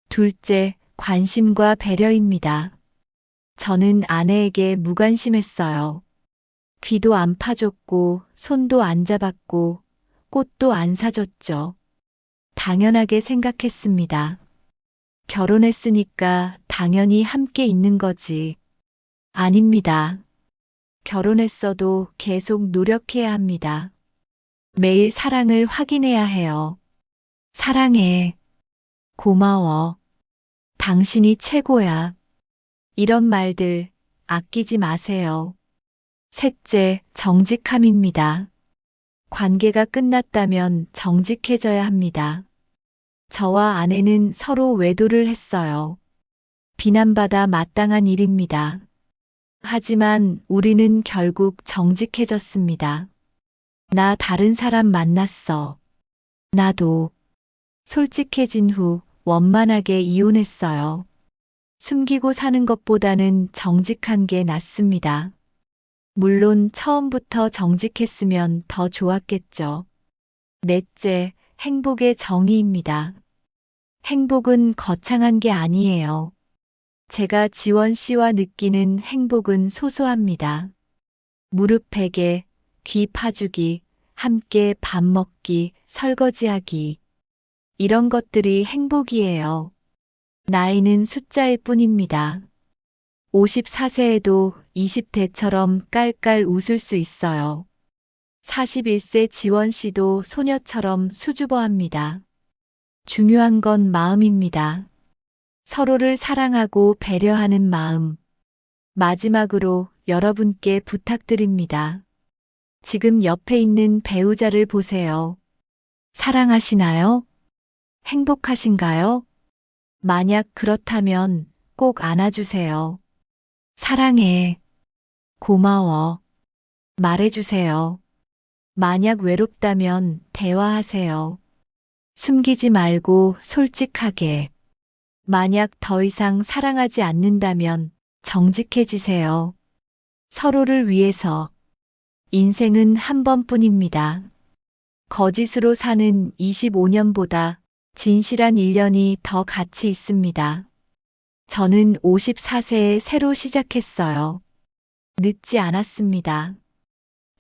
둘째, 관심과 배려입니다. 저는 아내에게 무관심했어요. 귀도 안 파줬고, 손도 안 잡았고, 꽃도 안 사줬죠. 당연하게 생각했습니다. 결혼했으니까 당연히 함께 있는 거지. 아닙니다. 결혼했어도 계속 노력해야 합니다. 매일 사랑을 확인해야 해요. 사랑해. 고마워. 당신이 최고야. 이런 말들 아끼지 마세요. 셋째, 정직함입니다. 관계가 끝났다면 정직해져야 합니다. 저와 아내는 서로 외도를 했어요. 비난받아 마땅한 일입니다. 하지만 우리는 결국 정직해졌습니다. 나 다른 사람 만났어. 나도. 솔직해진 후 원만하게 이혼했어요. 숨기고 사는 것보다는 정직한 게 낫습니다. 물론 처음부터 정직했으면 더 좋았겠죠. 넷째, 행복의 정의입니다. 행복은 거창한 게 아니에요. 제가 지원 씨와 느끼는 행복은 소소합니다. 무릎 베개, 귀 파주기, 함께 밥 먹기, 설거지하기. 이런 것들이 행복이에요. 나이는 숫자일 뿐입니다. 54세에도 20대처럼 깔깔 웃을 수 있어요. 41세 지원 씨도 소녀처럼 수줍어합니다. 중요한 건 마음입니다. 서로를 사랑하고 배려하는 마음. 마지막으로 여러분께 부탁드립니다. 지금 옆에 있는 배우자를 보세요. 사랑하시나요? 행복하신가요? 만약 그렇다면 꼭 안아주세요. 사랑해. 고마워. 말해주세요. 만약 외롭다면 대화하세요. 숨기지 말고 솔직하게. 만약 더 이상 사랑하지 않는다면 정직해지세요. 서로를 위해서. 인생은 한 번뿐입니다. 거짓으로 사는 25년보다 진실한 1년이 더 가치 있습니다. 저는 54세에 새로 시작했어요. 늦지 않았습니다.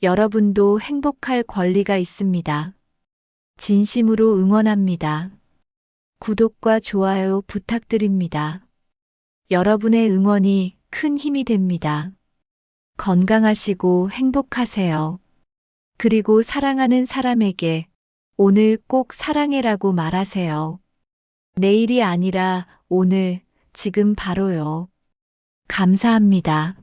여러분도 행복할 권리가 있습니다. 진심으로 응원합니다. 구독과 좋아요 부탁드립니다. 여러분의 응원이 큰 힘이 됩니다. 건강하시고 행복하세요. 그리고 사랑하는 사람에게 오늘 꼭 사랑해라고 말하세요. 내일이 아니라 오늘, 지금 바로요. 감사합니다.